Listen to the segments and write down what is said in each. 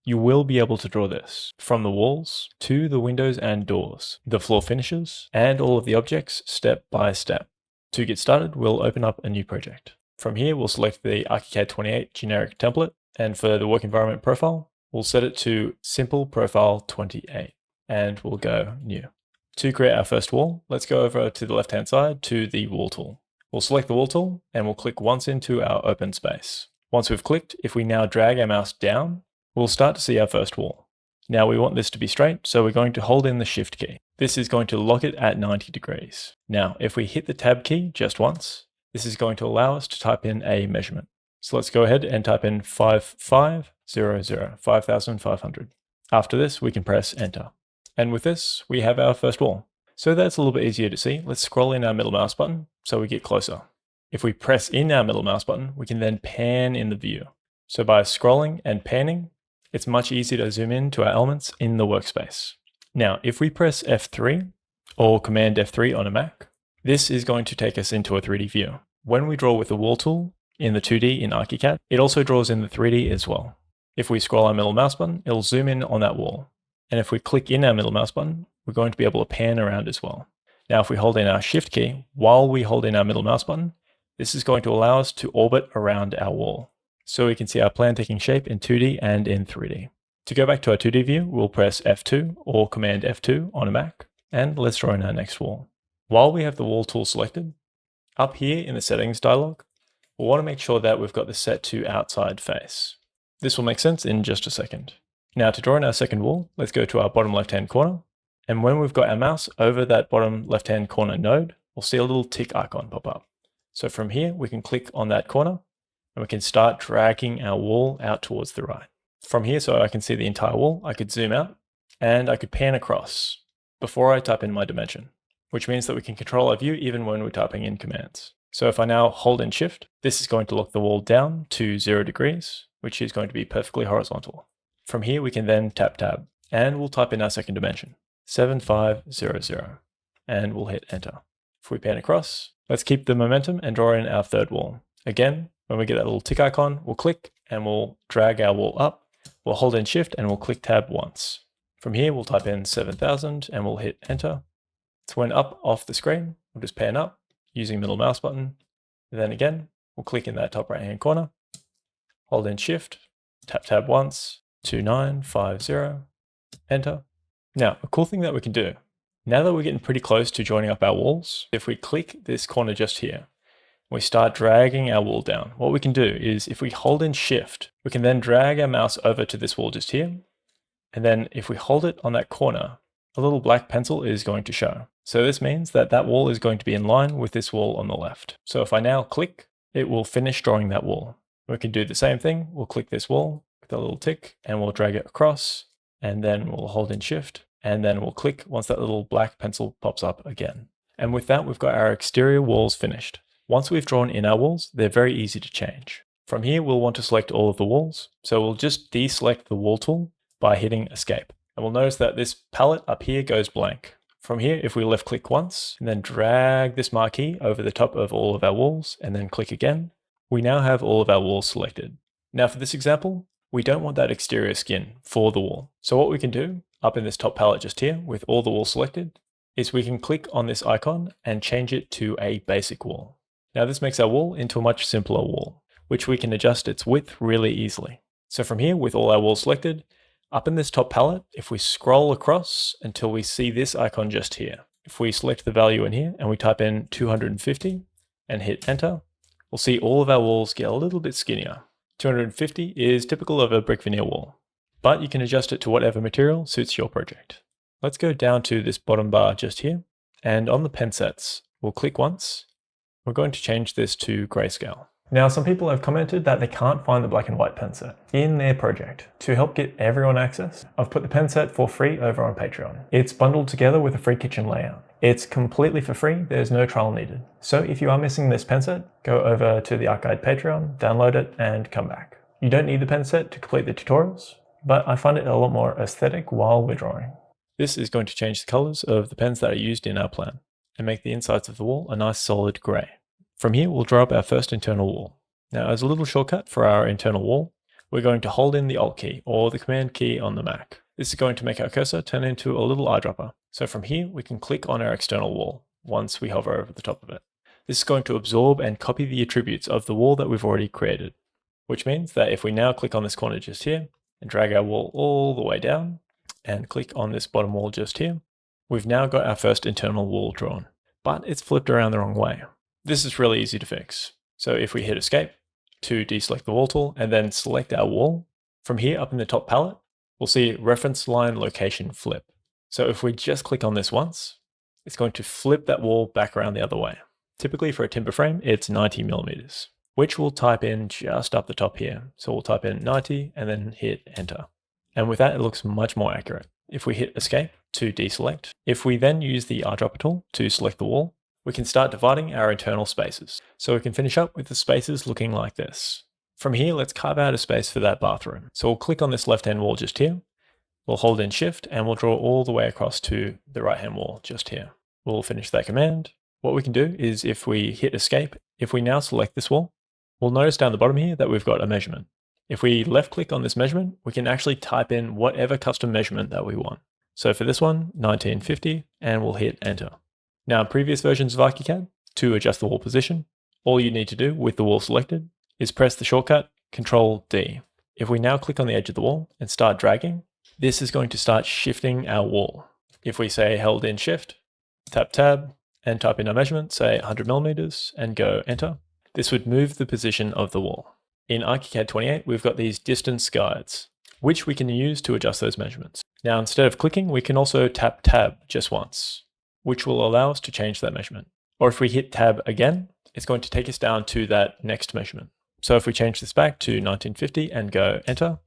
you will be able to draw this from the walls to the windows and doors, the floor finishes, and all of the objects step by step. To get started, we'll open up a new project. From here, we'll select the ArchiCAD 28 generic template, and for the work environment profile, we'll set it to Simple Profile 28, and we'll go New. To create our first wall, let's go over to the left-hand side to the Wall tool. We'll select the Wall tool, and we'll click once into our open space. Once we've clicked, if we now drag our mouse down, we'll start to see our first wall. Now we want this to be straight, so we're going to hold in the Shift key. This is going to lock it at 90 degrees. Now, if we hit the Tab key just once, this is going to allow us to type in a measurement. So let's go ahead and type in 5500, 5,500. After this, we can press Enter. And with this, we have our first wall. So that's a little bit easier to see. Let's scroll in our middle mouse button so we get closer. If we press in our middle mouse button, we can then pan in the view. So by scrolling and panning, it's much easier to zoom in to our elements in the workspace. Now, if we press F3 or Command F3 on a Mac, this is going to take us into a 3D view. When we draw with the Wall tool in the 2D in ArchiCAD, it also draws in the 3D as well. If we scroll our middle mouse button, it'll zoom in on that wall. And if we click in our middle mouse button, we're going to be able to pan around as well. Now, if we hold in our Shift key while we hold in our middle mouse button, this is going to allow us to orbit around our wall. So we can see our plan taking shape in 2D and in 3D. To go back to our 2D view, we'll press F2 or Command F2 on a Mac, and let's draw in our next wall. While we have the Wall tool selected, up here in the Settings dialog, we'll want to make sure that we've got this set to Outside Face. This will make sense in just a second. Now to draw in our second wall, let's go to our bottom left-hand corner, and when we've got our mouse over that bottom left-hand corner node, we'll see a little tick icon pop up. So from here, we can click on that corner, and we can start dragging our wall out towards the right. From here, so I can see the entire wall, I could zoom out, and I could pan across before I type in my dimension, which means that we can control our view even when we're typing in commands. So if I now hold in Shift, this is going to lock the wall down to 0 degrees, which is going to be perfectly horizontal. From here, we can then tap Tab, and we'll type in our second dimension, 7500, and we'll hit Enter. If we pan across, let's keep the momentum and draw in our third wall. Again, when we get that little tick icon, we'll click and we'll drag our wall up. We'll hold in Shift and we'll click Tab once. From here, we'll type in 7000 and we'll hit Enter. So when up off the screen, we'll just pan up using middle mouse button. And then again, we'll click in that top right hand corner, hold in Shift, tap Tab once, 2950, Enter. Now, a cool thing that we can do, now that we're getting pretty close to joining up our walls, if we click this corner just here, we start dragging our wall down. What we can do is if we hold in Shift, we can then drag our mouse over to this wall just here. And then if we hold it on that corner, a little black pencil is going to show. So this means that that wall is going to be in line with this wall on the left. So if I now click, it will finish drawing that wall. We can do the same thing. We'll click this wall with a little tick and we'll drag it across, and then we'll hold in Shift, and then we'll click once that little black pencil pops up again. And with that, we've got our exterior walls finished. Once we've drawn in our walls, they're very easy to change. From here, we'll want to select all of the walls. So we'll just deselect the Wall tool by hitting Escape. And we'll notice that this palette up here goes blank. From here, if we left click once and then drag this marquee over the top of all of our walls and then click again, we now have all of our walls selected. Now for this example, we don't want that exterior skin for the wall. So what we can do up in this top palette just here with all the walls selected is we can click on this icon and change it to a basic wall. Now this makes our wall into a much simpler wall, which we can adjust its width really easily. So from here, with all our walls selected, up in this top palette, if we scroll across until we see this icon just here, if we select the value in here and we type in 250 and hit Enter, we'll see all of our walls get a little bit skinnier. 250 is typical of a brick veneer wall, but you can adjust it to whatever material suits your project. Let's go down to this bottom bar just here, and on the Pensets, we'll click once. We're going to change this to grayscale. Now, some people have commented that they can't find the black and white Penset in their project. To help get everyone access, I've put the Penset for free over on Patreon. It's bundled together with a free kitchen layout. It's completely for free, there's no trial needed. So if you are missing this Penset, go over to the ArchiCAD Patreon, download it, and come back. You don't need the Penset to complete the tutorials, but I find it a lot more aesthetic while we're drawing. This is going to change the colors of the pens that are used in our plan and make the insides of the wall a nice solid grey. From here, we'll draw up our first internal wall. Now, as a little shortcut for our internal wall, we're going to hold in the Alt key or the Command key on the Mac. This is going to make our cursor turn into a little eyedropper. So from here, we can click on our external wall once we hover over the top of it. This is going to absorb and copy the attributes of the wall that we've already created, which means that if we now click on this corner just here and drag our wall all the way down and click on this bottom wall just here, we've now got our first internal wall drawn, but it's flipped around the wrong way. This is really easy to fix. So if we hit Escape to deselect the wall tool and then select our wall, from here up in the top palette, we'll see reference line location flip. So if we just click on this once, it's going to flip that wall back around the other way. Typically for a timber frame, it's 90 millimeters, which we'll type in just up the top here. So we'll type in 90 and then hit enter. And with that, it looks much more accurate. If we hit Escape to deselect, if we then use the eyedropper tool to select the wall, we can start dividing our internal spaces. So we can finish up with the spaces looking like this. From here, let's carve out a space for that bathroom. So we'll click on this left-hand wall just here. We'll hold in Shift and we'll draw all the way across to the right-hand wall just here. We'll finish that command. What we can do is if we hit Escape, if we now select this wall, we'll notice down the bottom here that we've got a measurement. If we left click on this measurement, we can actually type in whatever custom measurement that we want. So for this one, 1950, and we'll hit enter. Now in previous versions of ArchiCAD, to adjust the wall position, all you need to do with the wall selected is press the shortcut Control D. If we now click on the edge of the wall and start dragging, this is going to start shifting our wall. If we say held in Shift, tap Tab, and type in our measurement, say 100 millimeters, and go enter, this would move the position of the wall. In ArchiCAD 28, we've got these distance guides, which we can use to adjust those measurements. Now, instead of clicking, we can also tap Tab just once, which will allow us to change that measurement. Or if we hit Tab again, it's going to take us down to that next measurement. So if we change this back to 1950 and go enter,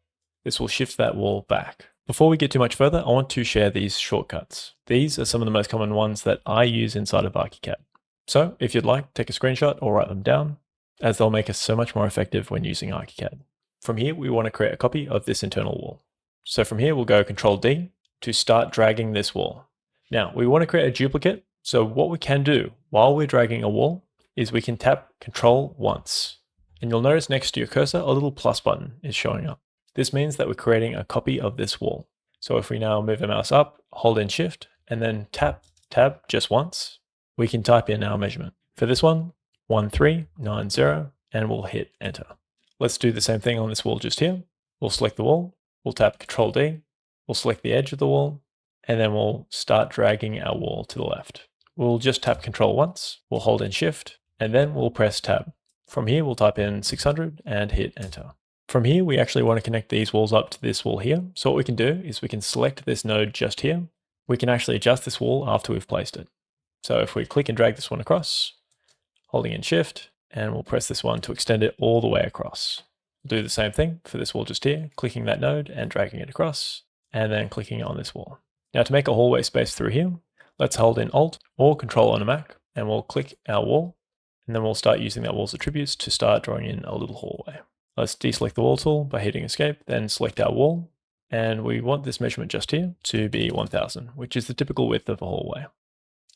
this will shift that wall back. Before we get too much further, I want to share these shortcuts. These are some of the most common ones that I use inside of ArchiCAD. So if you'd like, take a screenshot or write them down, as they'll make us so much more effective when using ArchiCAD. From here, we want to create a copy of this internal wall. So from here, we'll go Control D to start dragging this wall. Now, we want to create a duplicate. So what we can do while we're dragging a wall is we can tap Control once. And you'll notice next to your cursor, a little plus button is showing up. This means that we're creating a copy of this wall. So if we now move the mouse up, hold in Shift, and then tap Tab just once, we can type in our measurement. For this one, 1390, and we'll hit enter. Let's do the same thing on this wall just here. We'll select the wall, we'll tap Control D, we'll select the edge of the wall, and then we'll start dragging our wall to the left. We'll just tap Control once, we'll hold in Shift, and then we'll press Tab. From here, we'll type in 600 and hit enter. From here, we actually want to connect these walls up to this wall here. So what we can do is we can select this node just here. We can actually adjust this wall after we've placed it. So if we click and drag this one across, holding in Shift, and we'll press this one to extend it all the way across. We'll do the same thing for this wall just here, clicking that node and dragging it across, and then clicking on this wall. Now to make a hallway space through here, let's hold in Alt or Control on a Mac, and we'll click our wall, and then we'll start using that wall's attributes to start drawing in a little hallway. Let's deselect the wall tool by hitting Escape, then select our wall, and we want this measurement just here to be 1000, which is the typical width of a hallway.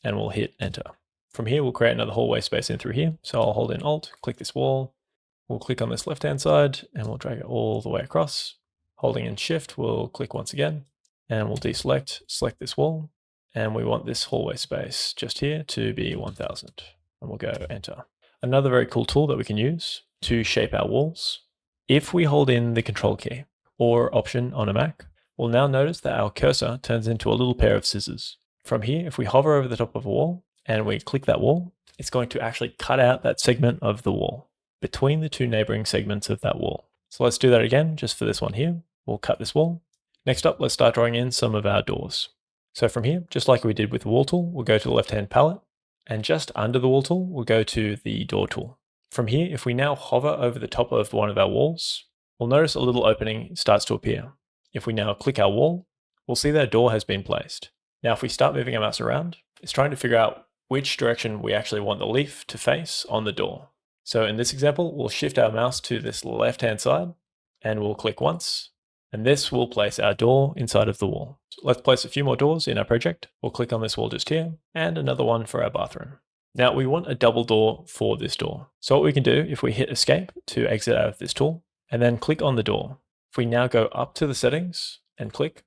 And we'll hit enter. From here, we'll create another hallway space in through here. So I'll hold in Alt, click this wall, we'll click on this left-hand side, and we'll drag it all the way across. Holding in Shift, we'll click once again, and we'll deselect, select this wall, and we want this hallway space just here to be 1000, and we'll go enter. Another very cool tool that we can use to shape our walls. If we hold in the Control key or Option on a Mac, we'll now notice that our cursor turns into a little pair of scissors. From here, if we hover over the top of a wall and we click that wall, it's going to actually cut out that segment of the wall between the two neighboring segments of that wall. So let's do that again, just for this one here. We'll cut this wall. Next up, let's start drawing in some of our doors. So from here, just like we did with the wall tool, we'll go to the left-hand palette, and just under the wall tool, we'll go to the door tool. From here, if we now hover over the top of one of our walls, we'll notice a little opening starts to appear. If we now click our wall, we'll see that a door has been placed. Now, if we start moving our mouse around, it's trying to figure out which direction we actually want the leaf to face on the door. So in this example, we'll shift our mouse to this left-hand side, and we'll click once, and this will place our door inside of the wall. So let's place a few more doors in our project. We'll click on this wall just here, and another one for our bathroom. Now we want a double door for this door. So what we can do, if we hit Escape to exit out of this tool, and then click on the door. If we now go up to the settings and click,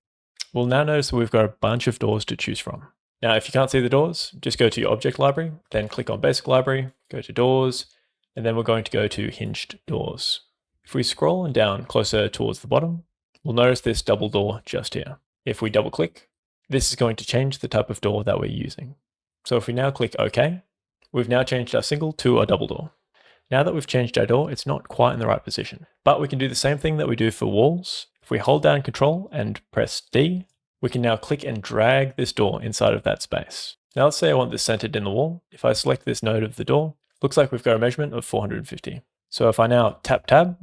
we'll now notice that we've got a bunch of doors to choose from. Now, if you can't see the doors, just go to your object library, then click on basic library, go to doors, and then we're going to go to hinged doors. If we scroll down closer towards the bottom, we'll notice this double door just here. If we double click, this is going to change the type of door that we're using. So if we now click OK, we've now changed our single to a double door. Now that we've changed our door, it's not quite in the right position, but we can do the same thing that we do for walls. If we hold down Control and press D, we can now click and drag this door inside of that space. Now let's say I want this centered in the wall. If I select this node of the door, looks like we've got a measurement of 450. So if I now tap tab,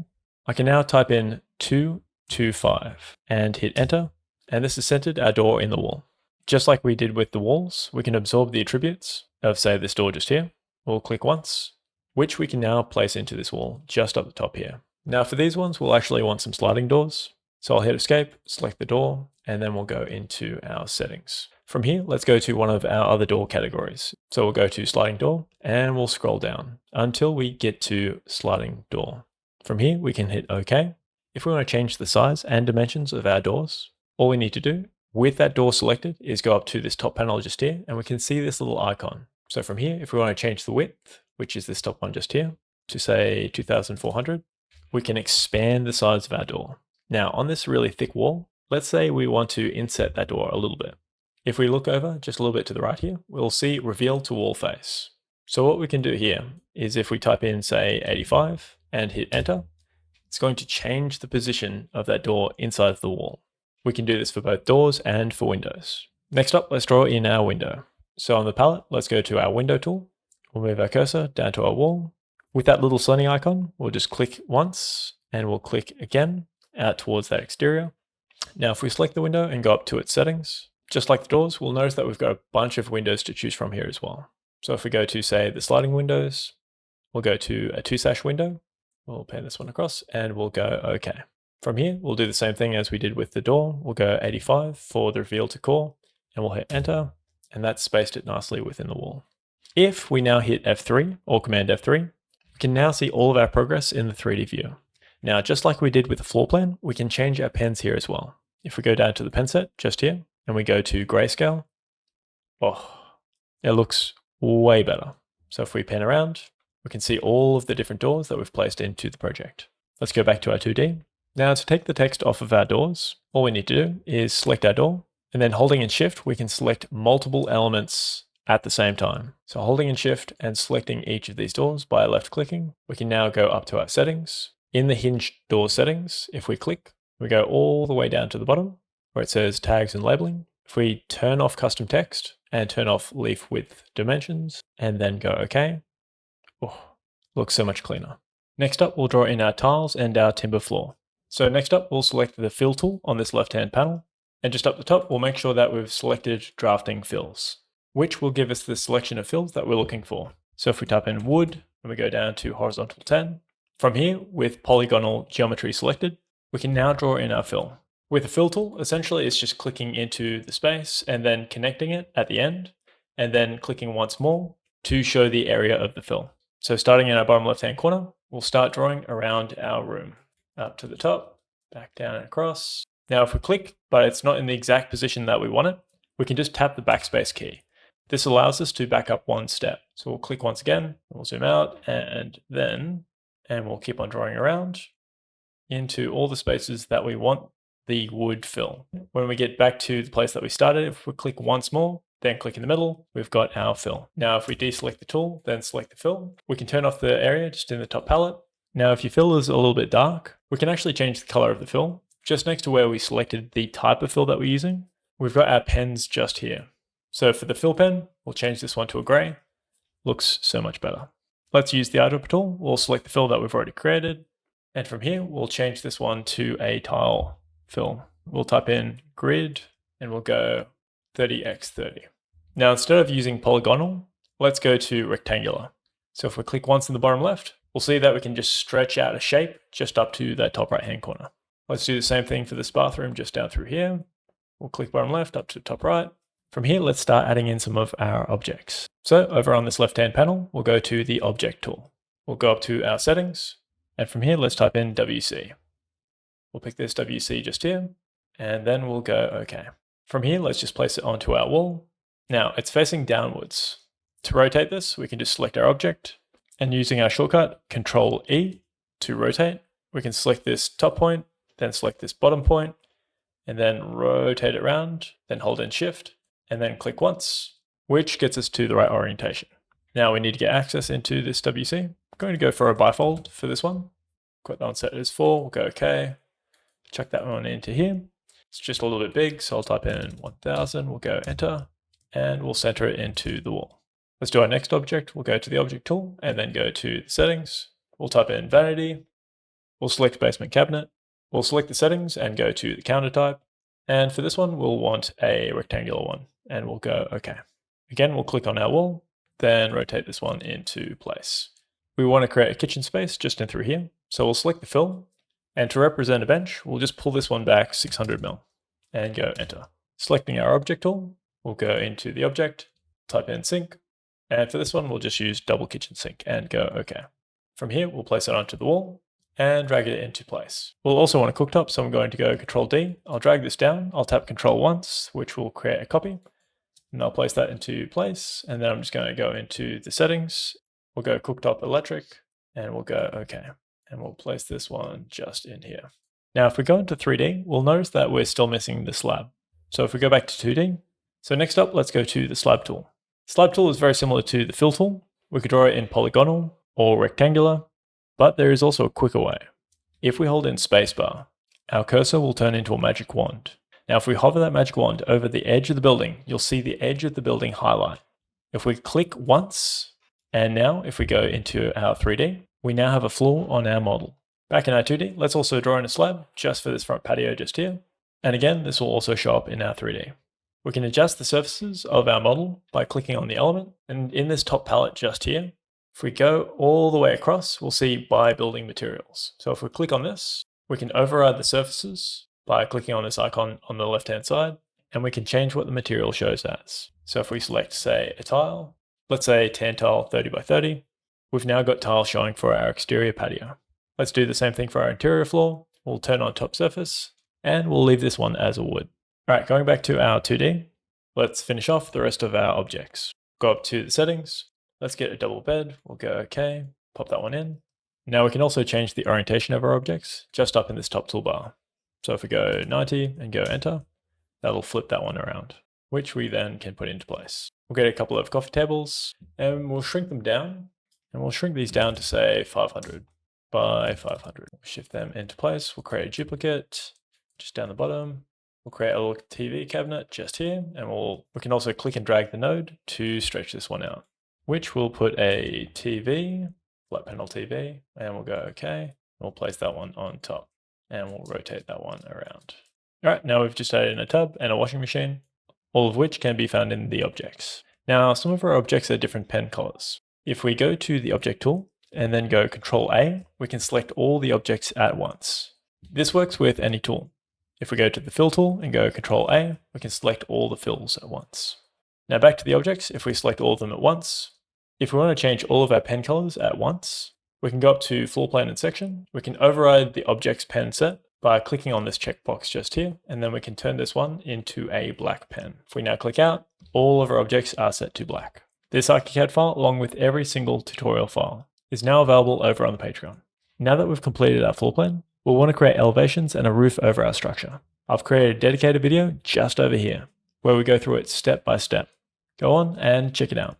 I can now type in 225 and hit enter, and this has centered our door in the wall. Just like we did with the walls, we can absorb the attributes of, say, this door just here. We'll click once, which we can now place into this wall just up the top here. Now for these ones, we'll actually want some sliding doors. So I'll hit escape, select the door, and then we'll go into our settings. From here, let's go to one of our other door categories. So we'll go to sliding door and we'll scroll down until we get to sliding door. From here, we can hit OK. If we want to change the size and dimensions of our doors, all we need to do with that door selected is go up to this top panel just here, and we can see this little icon. So from here, if we want to change the width, which is this top one just here, to say 2400, we can expand the size of our door. Now on this really thick wall, let's say we want to inset that door a little bit. If we look over just a little bit to the right here, we'll see reveal to wall face. So what we can do here is if we type in, say, 85 and hit enter, it's going to change the position of that door inside of the wall. We can do this for both doors and for windows. Next up, let's draw in our window. So on the palette, let's go to our window tool. We'll move our cursor down to our wall. With that little sunny icon, we'll just click once and we'll click again out towards that exterior. Now, if we select the window and go up to its settings, just like the doors, we'll notice that we've got a bunch of windows to choose from here as well. So if we go to, say, the sliding windows, we'll go to a 2-sash window. We'll pan this one across and we'll go OK. From here, we'll do the same thing as we did with the door. We'll go 85 for the reveal to core and we'll hit enter, and that's spaced it nicely within the wall. If we now hit F3 or Command F3, we can now see all of our progress in the 3D view. Now, just like we did with the floor plan, we can change our pens here as well. If we go down to the pen set just here and we go to grayscale, it looks way better. So if we pan around, we can see all of the different doors that we've placed into the project. Let's go back to our 2D. Now to take the text off of our doors, all we need to do is select our door, and then holding in Shift, we can select multiple elements at the same time. So holding in Shift and selecting each of these doors by left clicking, we can now go up to our settings. In the hinged door settings, if we click, we go all the way down to the bottom where it says tags and labeling. If we turn off custom text and turn off leaf width dimensions and then go OK, looks so much cleaner. Next up, we'll draw in our tiles and our timber floor. So next up, we'll select the fill tool on this left-hand panel. And just up the top, we'll make sure that we've selected drafting fills, which will give us the selection of fills that we're looking for. So if we type in wood and we go down to horizontal 10, from here with polygonal geometry selected, we can now draw in our fill. With a fill tool, essentially it's just clicking into the space and then connecting it at the end, and then clicking once more to show the area of the fill. So starting in our bottom left-hand corner, we'll start drawing around our room. Up to the top, back down and across. Now if we click, but it's not in the exact position that we want it, we can just tap the backspace key. This allows us to back up one step. So we'll click once again, we'll zoom out, and we'll keep on drawing around into all the spaces that we want the wood fill. When we get back to the place that we started, if we click once more, then click in the middle, we've got our fill. Now if we deselect the tool, then select the fill, we can turn off the area just in the top palette. Now if your fill is a little bit dark, we can actually change the color of the fill. Just next to where we selected the type of fill that we're using, we've got our pens just here. So for the fill pen, we'll change this one to a gray. Looks so much better. Let's use the eyedropper tool. We'll select the fill that we've already created. And from here, we'll change this one to a tile fill. We'll type in grid and we'll go 30x30. Now, instead of using polygonal, let's go to rectangular. So if we click once in the bottom left, we'll see that we can just stretch out a shape just up to that top right-hand corner. Let's do the same thing for this bathroom just down through here. We'll click bottom left up to top right. From here, let's start adding in some of our objects. So over on this left-hand panel, we'll go to the object tool. We'll go up to our settings And from here, let's type in WC. We'll pick this WC just here, and then we'll go OK. From here, let's just place it onto our wall. Now, it's facing downwards. To rotate this, we can just select our object, and using our shortcut, Control E to rotate, we can select this top point, then select this bottom point, and then rotate it around, then hold in Shift, and then click once, which gets us to the right orientation. Now we need to get access into this WC. I'm going to go for a bifold for this one. Got that one set as 4, we'll go OK. Chuck that one into here. It's just a little bit big, so I'll type in 1000, we'll go Enter, and we'll center it into the wall. Let's do our next object. We'll go to the object tool and then go to the settings. We'll type in vanity. We'll select basement cabinet. We'll select the settings and go to the counter type. And for this one, we'll want a rectangular one and we'll go OK. Again, we'll click on our wall, then rotate this one into place. We want to create a kitchen space just in through here. So we'll select the fill, and to represent a bench, we'll just pull this one back 600 mil and go Enter. Selecting our object tool, we'll go into the object, type in sink, and for this one, we'll just use double kitchen sink and go OK. From here, we'll place it onto the wall and drag it into place. We'll also want a cooktop, so I'm going to go Control D. I'll drag this down. I'll tap Control once, which will create a copy. And I'll place that into place. And then I'm just going to go into the settings. We'll go cooktop electric and we'll go OK. And we'll place this one just in here. Now, if we go into 3D, we'll notice that we're still missing the slab. So if we go back to 2D, so next up, let's go to the slab tool. Slab tool is very similar to the fill tool. We could draw it in polygonal or rectangular, but there is also a quicker way. If we hold in spacebar, our cursor will turn into a magic wand. Now, if we hover that magic wand over the edge of the building, you'll see the edge of the building highlight. If we click once, and now if we go into our 3D, we now have a floor on our model. Back in our 2D, let's also draw in a slab just for this front patio just here. And again, this will also show up in our 3D. We can adjust the surfaces of our model by clicking on the element, and in this top palette just here, if we go all the way across, we'll see by building materials. So if we click on this, we can override the surfaces by clicking on this icon on the left-hand side, and we can change what the material shows as. So if we select, say, a tile, let's say tan tile 30 by 30, we've now got tile showing for our exterior patio. Let's do the same thing for our interior floor. We'll turn on top surface, and we'll leave this one as a wood. All right, going back to our 2D, let's finish off the rest of our objects. Go up to the settings. Let's get a double bed. We'll go OK, pop that one in. Now we can also change the orientation of our objects just up in this top toolbar. So if we go 90 and go Enter, that'll flip that one around, which we then can put into place. We'll get a couple of coffee tables and we'll shrink them down. And we'll shrink these down to say 500 by 500. Shift them into place. We'll create a duplicate just down the bottom. We'll create a little TV cabinet just here, and we can also click and drag the node to stretch this one out, which we'll put a TV, flat panel TV, and we'll go OK. We'll place that one on top, and we'll rotate that one around. All right, now we've just added in a tub and a washing machine, all of which can be found in the objects. Now, some of our objects are different pen colors. If we go to the object tool and then go Control A, we can select all the objects at once. This works with any tool. If we go to the fill tool and go Control A, we can select all the fills at once. Now back to the objects, if we select all of them at once, if we want to change all of our pen colors at once, we can go up to floor plan and section. We can override the object's pen set by clicking on this checkbox just here, and then we can turn this one into a black pen. If we now click out, all of our objects are set to black. This ArchiCAD file, along with every single tutorial file, is now available over on the Patreon. Now that we've completed our floor plan, we'll want to create elevations and a roof over our structure. I've created a dedicated video just over here, where we go through it step by step. Go on and check it out.